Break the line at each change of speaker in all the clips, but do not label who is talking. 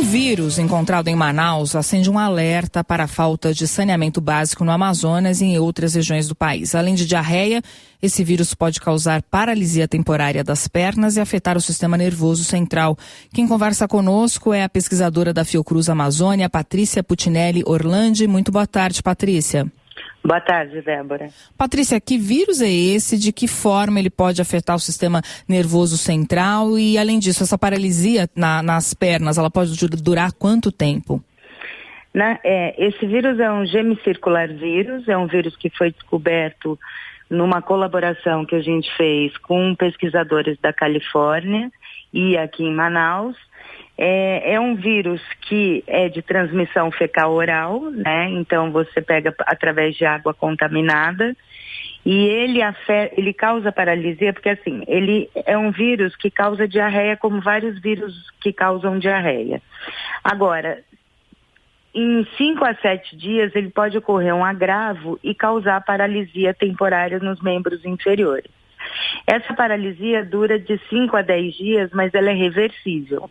vírus encontrado em Manaus acende um alerta para a falta de saneamento básico no Amazonas e em outras regiões do país. Além de diarreia, esse vírus pode causar paralisia temporária das pernas e afetar o sistema nervoso central. Quem conversa conosco é a pesquisadora da Fiocruz Amazônia, Patrícia Putinelli Orlandi. Muito boa tarde, Patrícia.
Boa tarde, Débora.
Patrícia, que vírus é esse? De que forma ele pode afetar o sistema nervoso central? E, além disso, essa paralisia nas pernas, ela pode durar quanto tempo?
Esse vírus é um gemicircular vírus, é um vírus que foi descoberto numa colaboração que a gente fez com pesquisadores da Califórnia e aqui em Manaus. É um vírus que é de transmissão fecal-oral, né? Então você pega através de água contaminada e ele causa paralisia porque assim, ele é um vírus que causa diarreia como vários vírus que causam diarreia. Agora, em 5 a 7 dias ele pode ocorrer um agravo e causar paralisia temporária nos membros inferiores. Essa paralisia dura de 5 a 10 dias, mas ela é reversível.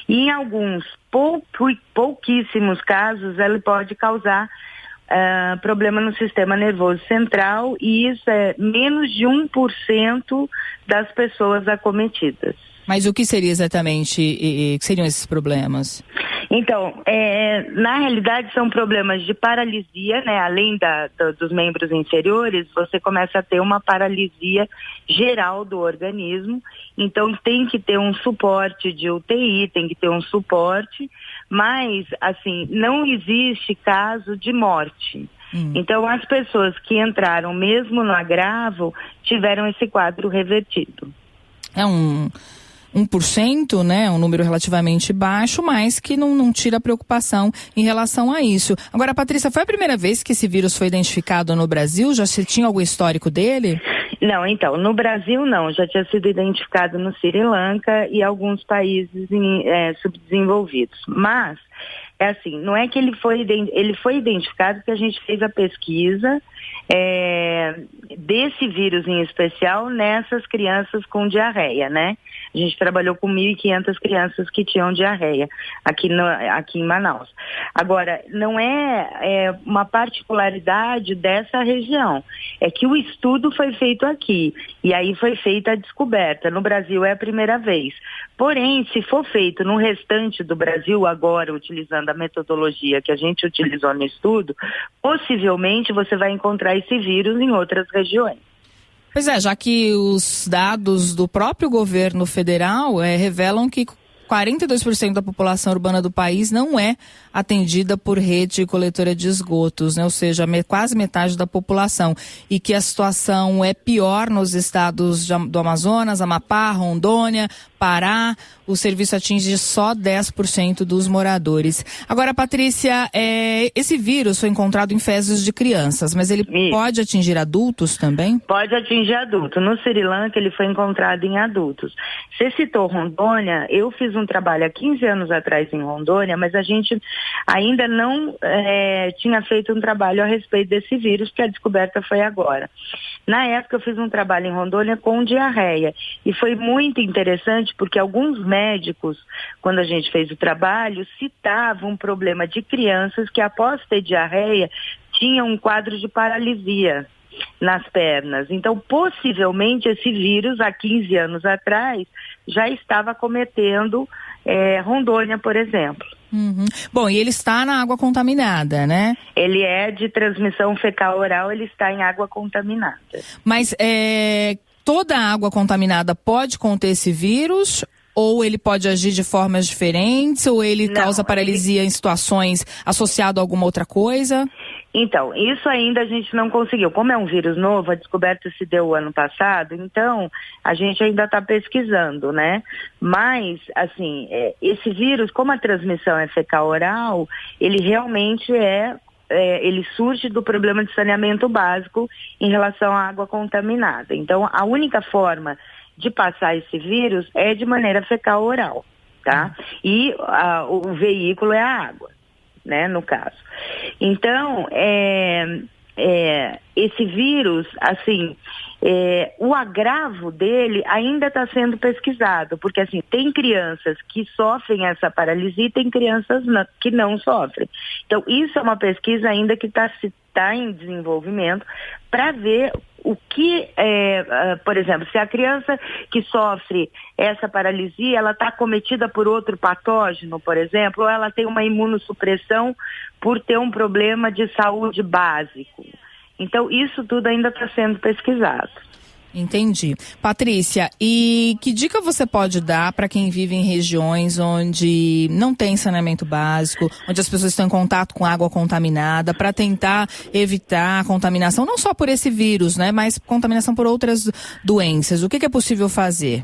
E em alguns pouquíssimos casos, ela pode causar problema no sistema nervoso central e isso é menos de 1% das pessoas acometidas.
Mas o que seria exatamente, que seriam esses problemas?
Então, na realidade são problemas de paralisia, né? Além dos membros inferiores, você começa a ter uma paralisia geral do organismo. Então tem que ter um suporte de UTI, tem que ter um suporte, mas assim, não existe caso de morte. Então as pessoas que entraram mesmo no agravo tiveram esse quadro revertido.
É 1%, né? Um número relativamente baixo, mas que não tira a preocupação em relação a isso. Agora, Patrícia, foi a primeira vez que esse vírus foi identificado no Brasil? Já se tinha algum histórico dele?
Não, então, no Brasil não, já tinha sido identificado no Sri Lanka e alguns países subdesenvolvidos. Mas, é assim, não é que ele foi identificado porque a gente fez a pesquisa desse vírus em especial nessas crianças com diarreia, né? A gente trabalhou com 1.500 crianças que tinham diarreia aqui em Manaus. Agora, não é uma particularidade dessa região, é que o estudo foi feito aqui e aí foi feita a descoberta. No Brasil é a primeira vez. Porém, se for feito no restante do Brasil, agora utilizando a metodologia que a gente utilizou no estudo, possivelmente você vai encontrar esse vírus em outras regiões.
Pois é, já que os dados do próprio governo federal revelam que 42% da população urbana do país não é atendida por rede coletora de esgotos, né? Ou seja, quase metade da população. E que a situação é pior nos estados do Amazonas, Amapá, Rondônia, Pará. O serviço atinge só 10% dos moradores. Agora, Patrícia, esse vírus foi encontrado em fezes de crianças, mas ele pode atingir adultos também?
Pode atingir adultos. No Sri Lanka ele foi encontrado em adultos. Você citou Rondônia, eu fiz um trabalho há 15 anos atrás em Rondônia, mas a gente ainda não tinha feito um trabalho a respeito desse vírus, porque a descoberta foi agora. Na época eu fiz um trabalho em Rondônia com diarreia e foi muito interessante porque alguns médicos, quando a gente fez o trabalho, citavam um problema de crianças que após ter diarreia tinham um quadro de paralisia nas pernas. Então, possivelmente esse vírus, há 15 anos atrás, já estava acometendo Rondônia, por exemplo.
Uhum. Bom, e ele está na água contaminada, né?
Ele é de transmissão fecal-oral, ele está em água contaminada.
Mas toda água contaminada pode conter esse vírus? Ou ele pode agir de formas diferentes? Ou ele causa paralisia em situações associado a alguma outra coisa?
Então, isso ainda a gente não conseguiu. Como é um vírus novo, a descoberta se deu ano passado, então a gente ainda está pesquisando, né? Mas, assim, esse vírus, como a transmissão é fecal-oral, ele realmente ele surge do problema de saneamento básico em relação à água contaminada. Então, a única forma de passar esse vírus é de maneira fecal-oral, tá? E o veículo é a água, né, no caso. Então, esse vírus, assim, O agravo dele ainda está sendo pesquisado, porque assim, tem crianças que sofrem essa paralisia e tem crianças que não sofrem. Então, isso é uma pesquisa ainda que está em desenvolvimento para ver o que, por exemplo, se a criança que sofre essa paralisia, ela está acometida por outro patógeno, por exemplo, ou ela tem uma imunossupressão por ter um problema de saúde básico. Então, isso tudo ainda está sendo pesquisado.
Entendi. Patrícia, e que dica você pode dar para quem vive em regiões onde não tem saneamento básico, onde as pessoas estão em contato com água contaminada, para tentar evitar a contaminação, não só por esse vírus, né, mas contaminação por outras doenças? O que é possível fazer?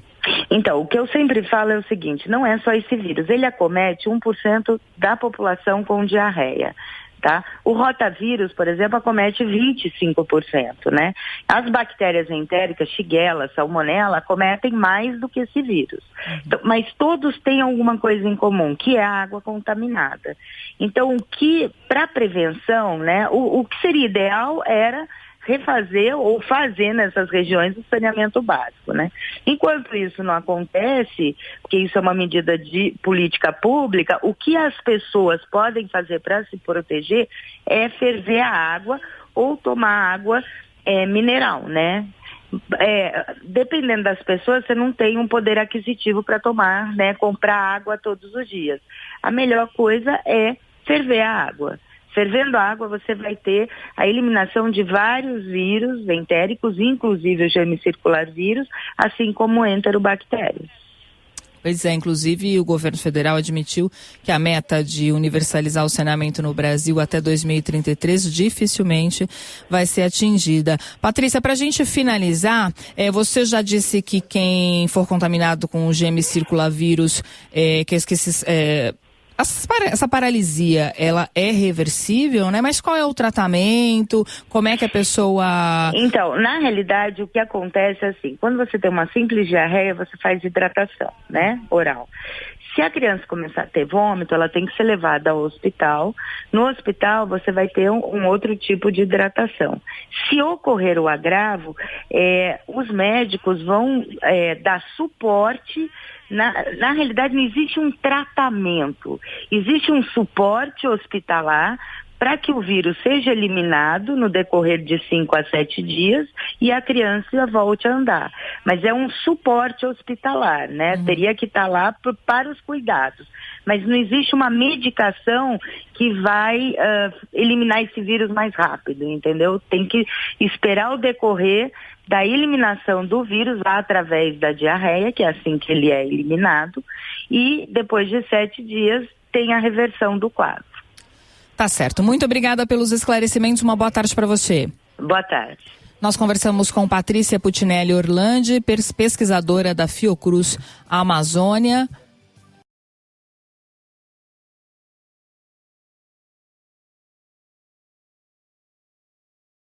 Então, o que eu sempre falo é o seguinte, não é só esse vírus, ele acomete 1% da população com diarreia. Tá? O rotavírus, por exemplo, acomete 25%, né? As bactérias entéricas, Shigella, Salmonella, acometem mais do que esse vírus. Então, mas todos têm alguma coisa em comum, que é a água contaminada. Então, para prevenção, né, o que seria ideal era refazer ou fazer nessas regiões o saneamento básico, né? Enquanto isso não acontece, porque isso é uma medida de política pública, o que as pessoas podem fazer para se proteger é ferver a água ou tomar água mineral, né? Dependendo das pessoas, você não tem um poder aquisitivo para tomar, né? Comprar água todos os dias. A melhor coisa é ferver a água. Fervendo a água, você vai ter a eliminação de vários vírus entéricos, inclusive o gemicircular vírus, assim como enterobactérias.
Pois é, inclusive o governo federal admitiu que a meta de universalizar o saneamento no Brasil até 2033 dificilmente vai ser atingida. Patrícia, para a gente finalizar, você já disse que quem for contaminado com o gemicircular vírus, essa paralisia, ela é reversível, né? Mas qual é o tratamento? Como é que a pessoa...
Então, na realidade, o que acontece é assim, quando você tem uma simples diarreia, você faz hidratação, né? Oral. Se a criança começar a ter vômito, ela tem que ser levada ao hospital. No hospital, você vai ter um outro tipo de hidratação. Se ocorrer o agravo, os médicos vão dar suporte. Na realidade, não existe um tratamento, existe um suporte hospitalar para que o vírus seja eliminado no decorrer de 5 a 7 dias e a criança volte a andar. Mas é um suporte hospitalar, né? Teria que estar lá para os cuidados. Mas não existe uma medicação que vai eliminar esse vírus mais rápido, entendeu? Tem que esperar o decorrer da eliminação do vírus lá através da diarreia, que é assim que ele é eliminado, e depois de 7 dias tem a reversão do quadro.
Tá certo. Muito obrigada pelos esclarecimentos. Uma boa tarde para você.
Boa tarde.
Nós conversamos com Patrícia Putinelli Orlandi, pesquisadora da Fiocruz Amazônia.